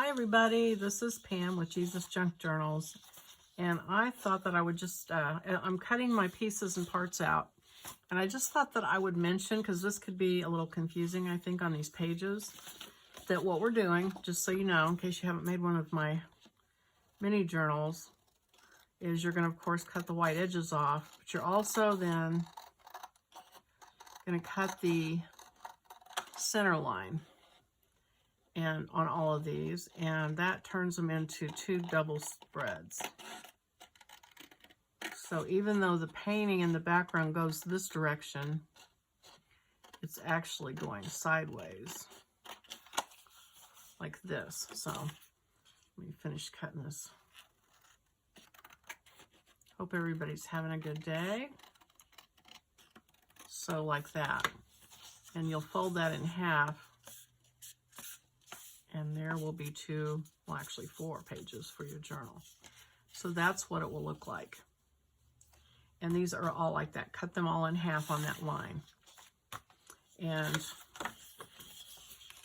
Hi everybody, this is Pam with Jesusjunkjournals, and I thought that I would just, I'm cutting my pieces and parts out, and I just thought that I would mention, because this could be a little confusing, I think, on these pages, that what we're doing, just so you know, in case you haven't made one of my mini journals, is you're going to, of course, cut the white edges off, but you're also then going to cut the center line and on all of these, and that turns them into two double spreads. So even though the painting in the background goes this direction, it's actually going sideways like this. So let me finish cutting this. Hope everybody's having a good day. So like that, and you'll fold that in half, and there will be two, well, actually 4 pages for your journal. So that's what it will look like. And these are all like that. Cut them all in half on that line. And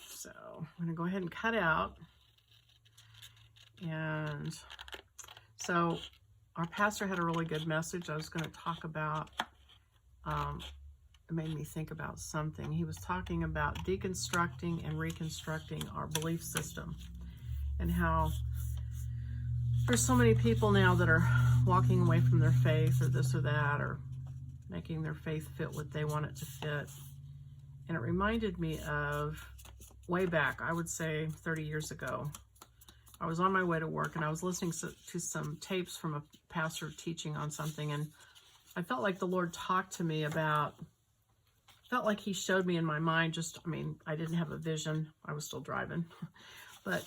so I'm going to go ahead and cut out. And so our pastor had a really good message I was going to talk about. It made me think about something. He was talking about deconstructing and reconstructing our belief system, and how there's so many people now that are walking away from their faith, or this or that, or making their faith fit what they want it to fit. And it reminded me of way back, I would say 30 years ago. I was on my way to work, and I was listening to some tapes from a pastor teaching on something, and I felt like the Lord talked to me about, felt like he showed me in my mind, I didn't have a vision. I was still driving. But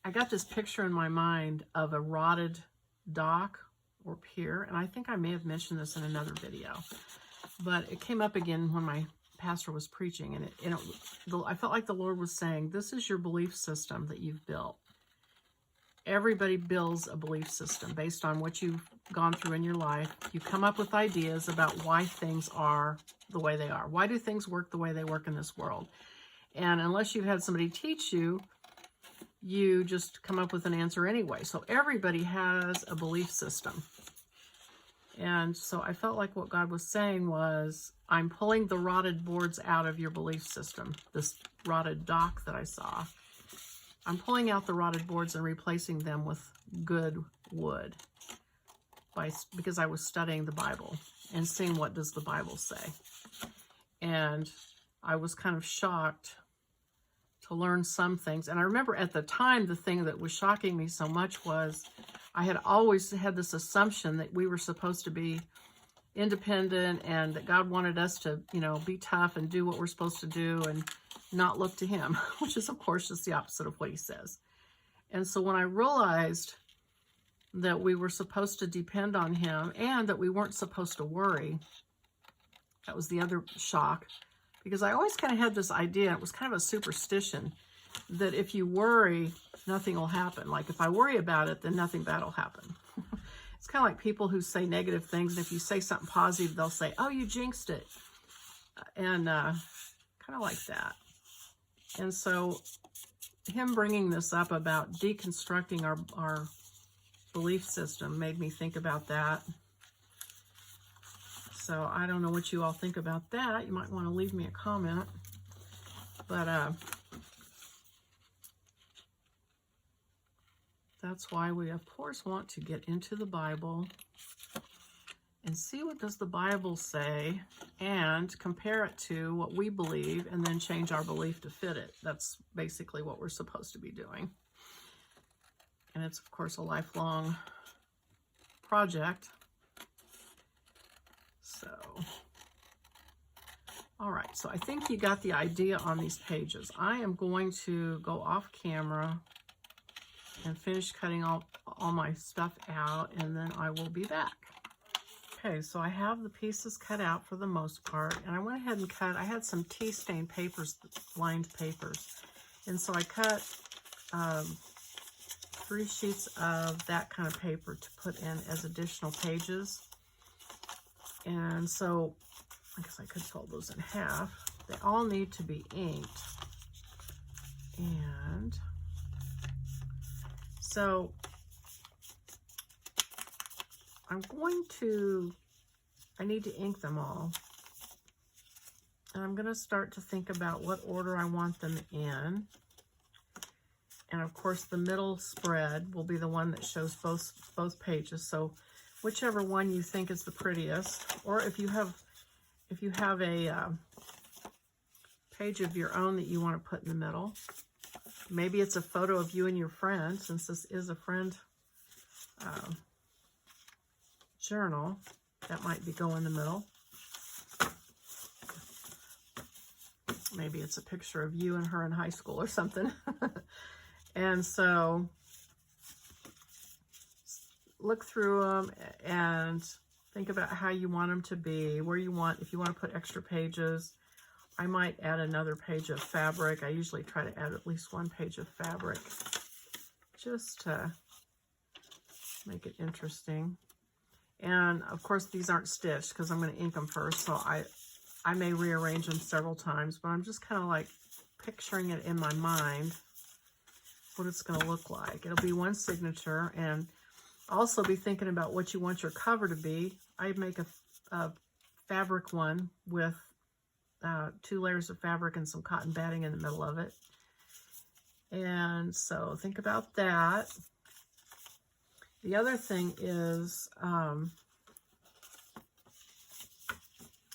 I got this picture in my mind of a rotted dock or pier. And I think I may have mentioned this in another video. But it came up again when my pastor was preaching. And I felt like the Lord was saying, this is your belief system that you've built. Everybody builds a belief system based on what you've gone through in your life. You come up with ideas about why things are the way they are. Why do things work the way they work in this world? And unless you've had somebody teach you, you just come up with an answer anyway. So everybody has a belief system. And so I felt like what God was saying was, I'm pulling the rotted boards out of your belief system. This rotted dock that I saw, I'm pulling out the rotted boards and replacing them with good wood, because I was studying the Bible and seeing what does the Bible say. And I was kind of shocked to learn some things. And I remember at the time, the thing that was shocking me so much was I had always had this assumption that we were supposed to be independent, and that God wanted us to, be tough and do what we're supposed to do and not look to him, which is, of course, just the opposite of what he says. And so when I realized that we were supposed to depend on him and that we weren't supposed to worry, that was the other shock, because I always kind of had this idea, it was kind of a superstition, that if you worry, nothing will happen. Like if I worry about it, then nothing bad will happen. It's kind of like people who say negative things, and if you say something positive, they'll say, oh, you jinxed it. And kind of like that. And so him bringing this up about deconstructing our belief system made me think about that. So I don't know what you all think about that. You might want to leave me a comment. But that's why we, of course, want to get into the Bible and see what does the Bible say and compare it to what we believe, and then change our belief to fit it. That's basically what we're supposed to be doing. And it's, of course, a lifelong project. So, all right. So I think you got the idea on these pages. I am going to go off camera and finish cutting all my stuff out, and then I will be back. Okay, so I have the pieces cut out for the most part, and I went ahead and cut, I had some tea stain papers, lined papers, and so I cut 3 sheets of that kind of paper to put in as additional pages. And so I guess I could fold those in half. They all need to be inked. And So I need to ink them all. And I'm going to start to think about what order I want them in. And of course, the middle spread will be the one that shows both pages. So whichever one you think is the prettiest, or if you have a page of your own that you want to put in the middle, maybe it's a photo of you and your friend, since this is a friend journal, that might go in the middle. Maybe it's a picture of you and her in high school or something. And so look through them and think about how you want them to be, where you want, if you want to put extra pages. I might add another page of fabric. I usually try to add at least one page of fabric just to make it interesting. And of course, these aren't stitched because I'm going to ink them first, so I may rearrange them several times, but I'm just kind of like picturing it in my mind what it's going to look like. It'll be one signature, and also be thinking about what you want your cover to be. I make a fabric one with 2 layers of fabric and some cotton batting in the middle of it. And so think about that. The other thing is,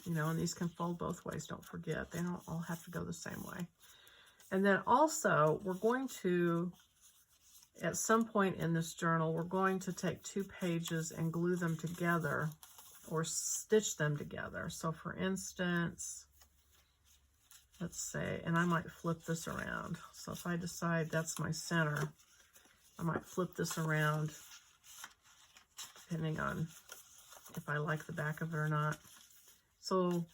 you know, and these can fold both ways, don't forget. They don't all have to go the same way. And then also, we're going to, at some point in this journal, we're going to take 2 pages and glue them together or stitch them together. So for instance, let's say, and I might flip this around. So if I decide that's my center, I might flip this around depending on if I like the back of it or not. So,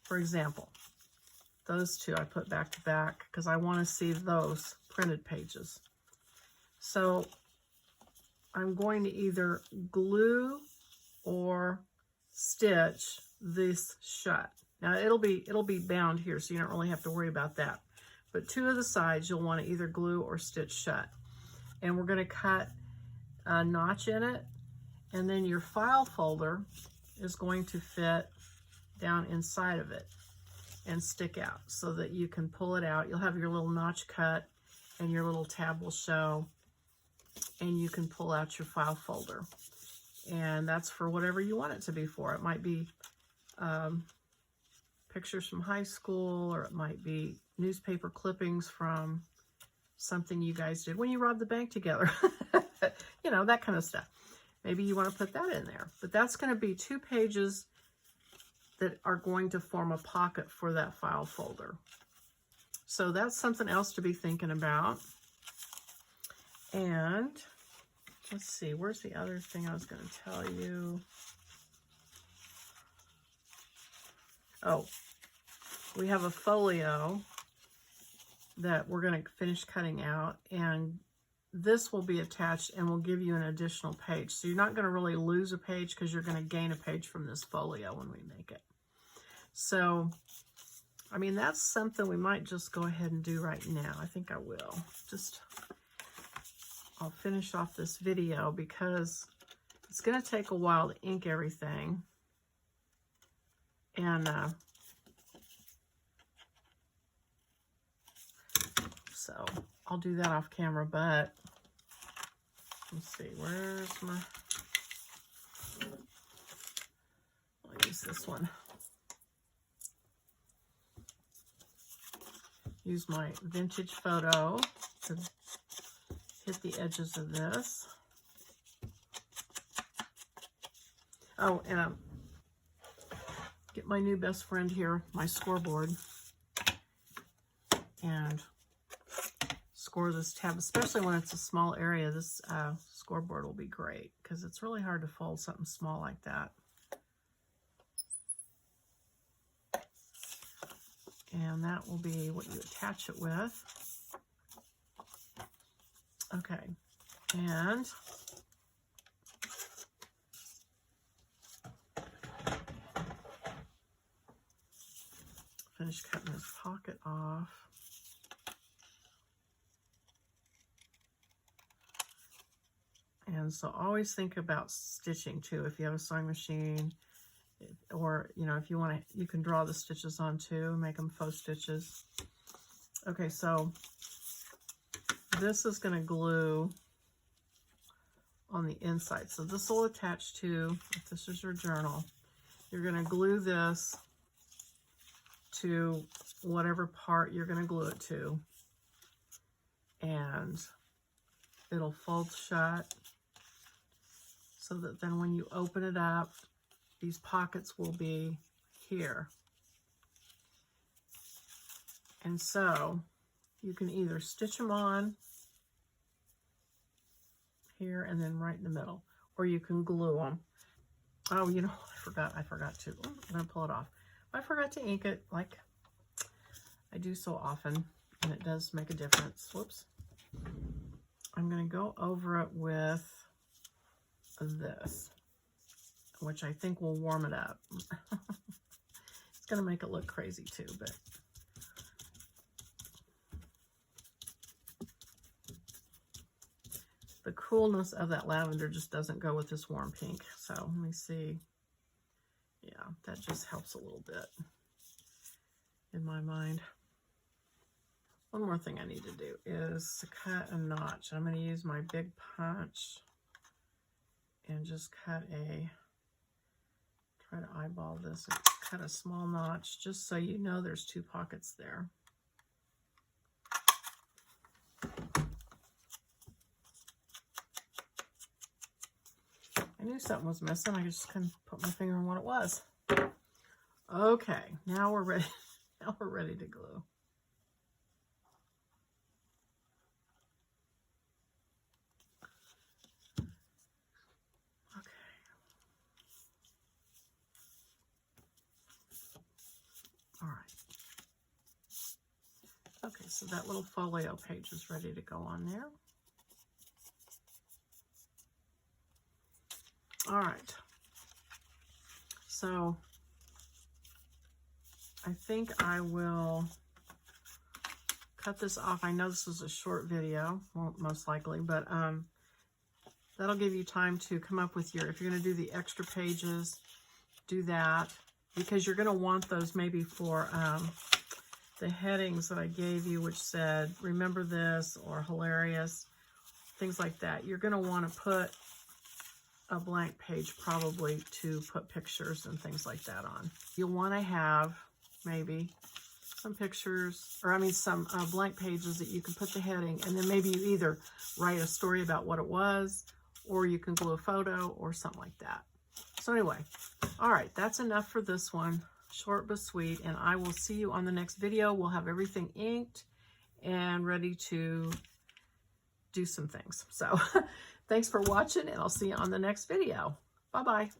for example, those 2 I put back to back because I want to see those printed pages. So I'm going to either glue or stitch this shut. Now it'll be bound here, so you don't really have to worry about that. But 2 of the sides you'll want to either glue or stitch shut. And we're going to cut a notch in it, and then your file folder is going to fit down inside of it and stick out so that you can pull it out. You'll have your little notch cut and your little tab will show, and you can pull out your file folder. And that's for whatever you want it to be for. It might be pictures from high school, or it might be newspaper clippings from something you guys did when you robbed the bank together. You know, that kind of stuff. Maybe you want to put that in there. But that's going to be 2 pages that are going to form a pocket for that file folder. So that's something else to be thinking about. And let's see, where's the other thing I was going to tell you? Oh, we have a folio that we're going to finish cutting out, and this will be attached and will give you an additional page. So you're not going to really lose a page because you're going to gain a page from this folio when we make it. So, I mean, that's something we might just go ahead and do right now. I think I will. I'll finish off this video because it's going to take a while to ink everything. And so I'll do that off camera, but let's see, where's my, I'll use this one. Use my vintage photo to hit the edges of this. Oh, and get my new best friend here, my scoreboard, and score this tab, especially when it's a small area. This scoreboard will be great because it's really hard to fold something small like that. And that will be what you attach it with. Okay, and finish cutting this pocket off. And so always think about stitching too. If you have a sewing machine, or, you know, if you want to, you can draw the stitches on too, make them faux stitches. Okay, so this is going to glue on the inside. So this will attach to, if this is your journal, you're going to glue this to whatever part you're going to glue it to. And it'll fold shut so that then when you open it up, these pockets will be here. And so you can either stitch them on here and then right in the middle, or you can glue them. Oh, you know, I forgot to. Oh, I'm gonna pull it off. I forgot to ink it like I do so often, and it does make a difference. Whoops. I'm gonna go over it with this, which I think will warm it up. It's gonna make it look crazy too, but the coolness of that lavender just doesn't go with this warm pink. So let me see. Yeah, that just helps a little bit in my mind. One more thing I need to do is cut a notch. I'm going to use my big punch and just try to eyeball this and cut a small notch just so you know there's two pockets there. I knew something was missing. I just couldn't put my finger on what it was. Okay, now we're ready. Now we're ready to glue. Okay. All right. Okay, so that little folio page is ready to go on there. All right, so I think I will cut this off. I know this is a short video, well, most likely, but that'll give you time to come up with your, if you're going to do the extra pages, do that, because you're going to want those maybe for the headings that I gave you, which said, remember this, or hilarious, things like that. You're going to want to put a blank page probably to put pictures and things like that on. You'll want to have maybe some pictures, or I mean some blank pages that you can put the heading, and then maybe you either write a story about what it was, or you can glue a photo or something like that. So anyway, all right, that's enough for this one. Short but sweet, and I will see you on the next video. We'll have everything inked and ready to do some things. So thanks for watching, and I'll see you on the next video. Bye-bye.